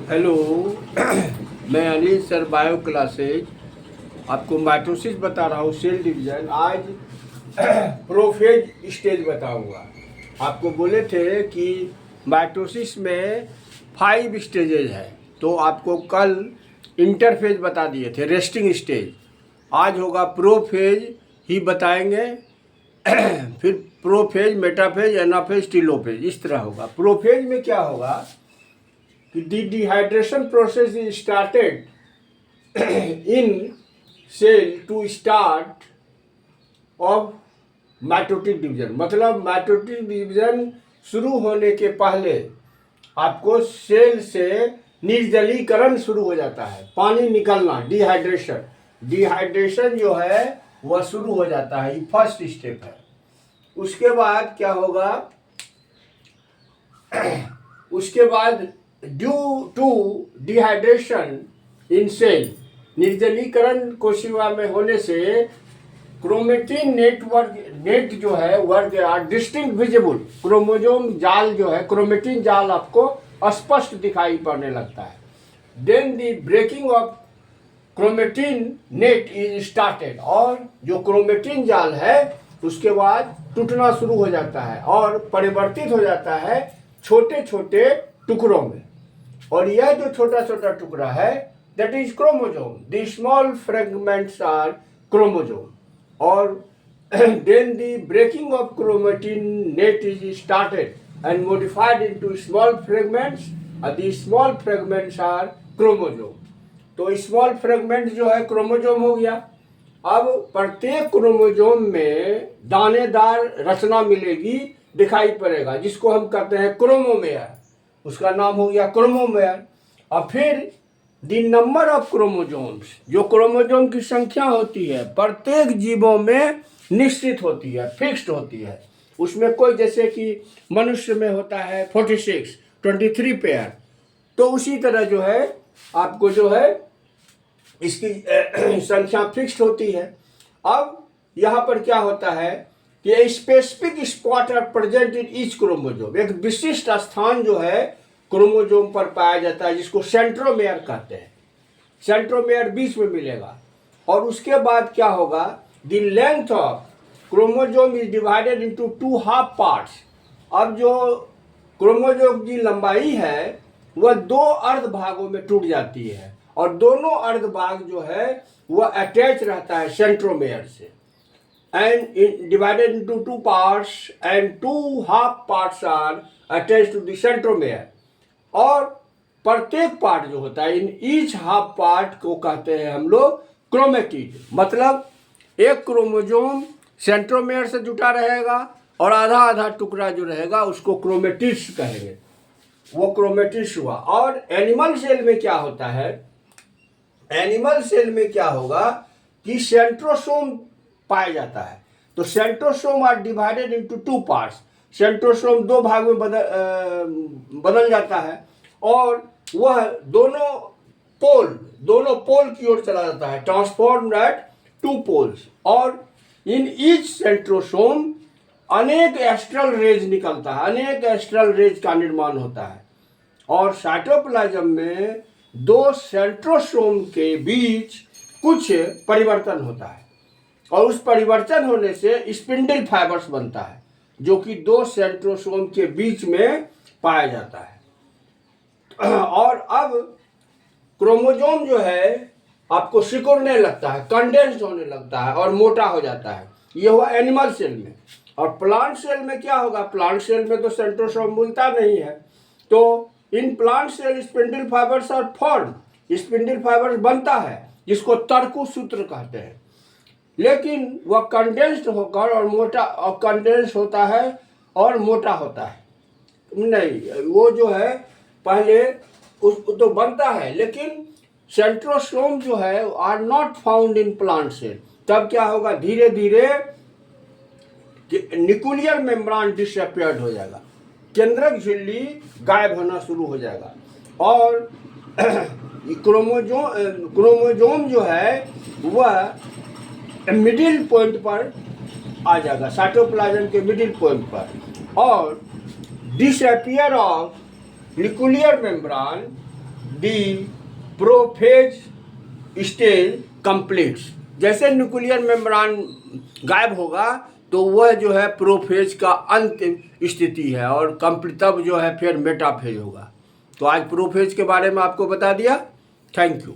Hello. मैं Anil sir, bio classes आपको mitosis बता रहा हूँ, सेल डिवीज़न। आज प्रोफेज स्टेज बताऊँगा। आपको बोले थे कि माइटोसिस में 5 स्टेजेज है, तो आपको कल इंटरफेज बता दिए थे, रेस्टिंग स्टेज। आज होगा प्रोफेज ही बताएंगे। फिर प्रोफेज, मेटाफेज, एनाफेज, टीलोफेज, इस तरह होगा। प्रोफेज में क्या होगा कि the dehydration process is started in cell to start of mitotic division. मतलब माइटोटिक डिवीजन शुरू होने के पहले आपको सेल से निर्जलीकरण शुरू हो जाता है, पानी निकलना, डिहाइड्रेशन। डिहाइड्रेशन जो है वह शुरू हो जाता है, ये फर्स्ट स्टेप है। उसके बाद क्या होगा? उसके बाद due to dehydration in cell, निर्जलीकरण कोशिका में होने से क्रोमेटिन नेट जो है वर्ग डिस्टिंक्ट विजिबल, क्रोमोजोम जाल जो है, क्रोमेटिन जाल आपको स्पष्ट दिखाई पड़ने लगता है। Then the breaking of chromatin net is started, और जो क्रोमेटिन जाल है उसके बाद टूटना शुरू हो जाता है और परिवर्तित हो जाता है छोटे छोटे टुकड़ों में। और यह जो छोटा छोटा टुकड़ा है, that is chromosome. The small fragments are chromosome. और then the breaking of chromatin net is started and modified into small fragments. The small fragments are chromosome. तो स्मॉल फ्रेगमेंट जो है क्रोमोजोम हो गया। अब प्रत्येक क्रोमोजोम में दानेदार रचना मिलेगी, दिखाई पड़ेगा, जिसको हम कहते हैं क्रोमोमेयर। उसका नाम हो गया क्रोमोमेयर। और फिर द नंबर ऑफ क्रोमोजोम्स, जो क्रोमोजोम की संख्या होती है प्रत्येक जीवों में निश्चित होती है, फिक्स्ड होती है। उसमें कोई, जैसे कि मनुष्य में होता है 46, 23 पेयर, तो उसी तरह जो है आपको जो है इसकी संख्या फिक्स्ड होती है। अब यहाँ पर क्या होता है कि specific spot are present in each chromosome. एक विशिष्ट स्थान जो है क्रोमोजोम पर पाया जाता है, जिसको सेंट्रोमेयर कहते हैं। सेंट्रोमेयर बीच में मिलेगा। और उसके बाद क्या होगा? The length of chromosome is divided into 2 half parts. अब जो क्रोमोजोम की लंबाई है वह 2 अर्ध भागों में टूट जाती है, और दोनों अर्ध भाग जो है वह अटैच रहता है सेंट्रोमेयर से, and divided into 2 parts, and 2 half parts are attached to the centromere। और प्रत्येक पार्ट जो होता है, इन ईच हाफ पार्ट को कहते हैं हम लोग क्रोमेटिड। मतलब एक क्रोमोजोम सेंट्रोमेयर से जुटा रहेगा और आधा आधा टुकड़ा जो रहेगा उसको क्रोमेटिड्स कहेंगे, वो क्रोमेटिड्स हुआ। और एनिमल सेल में क्या होता है? एनिमल सेल में क्या होगा कि सेंट्रोसोम पाया जाता है। तो centrosome are divided into 2 parts. Centrosome 2 भाग में बदल जाता है, और वह दोनों पोल की ओर चला जाता है, ट्रांसफॉर्म एट 2 पोल्स। और इन ईच सेंट्रोसोम अनेक एस्ट्रल रेज निकलता है, अनेक एस्ट्रल रेज का निर्माण होता है। और साइटोप्लाज्म में 2 सेंट्रोसोम के बीच कुछ परिवर्तन होता है, और उस परिवर्तन होने से स्पिंडल फाइबर्स बनता है, जो कि 2 सेंट्रोसोम के बीच में पाया जाता है। और अब क्रोमोजोम जो है आपको सिकुड़ने लगता है, कंडेंस्ड होने लगता है और मोटा हो जाता है। ये हुआ एनिमल सेल में। और प्लांट सेल में क्या होगा? प्लांट सेल में तो सेंट्रोसोम मिलता नहीं है, तो in plant cell spindle fibres are form. Spindle fibres बनता है, जिसको तर्कु सूत्र कहते हैं। लेकिन वह कंडेंस्ड होकर और मोटा, और कंडेंस होता है और मोटा होता है नहीं। वो जो है पहले तो बनता है, लेकिन सेंट्रोसोम जो है are not found in plant cell. तब क्या होगा? धीरे धीरे न्यूक्लियर मेम्ब्रेन डिसअपियर्ड हो जाएगा, केंद्रक झिल्ली गायब होना शुरू हो जाएगा, और क्रोमोजोम जो है वह मिडिल पॉइंट पर आ जाएगा, साइटोप्लाज्म के मिडिल पॉइंट पर। और disappear of nuclear membrane the prophase stage completes. जैसे न्यूक्लियर मेम्ब्रेन गायब होगा तो वह जो है प्रोफेज का अंतिम स्थिति है, और तब जो है फिर मेटाफेज होगा। तो आज प्रोफेज के बारे में आपको बता दिया। Thank you.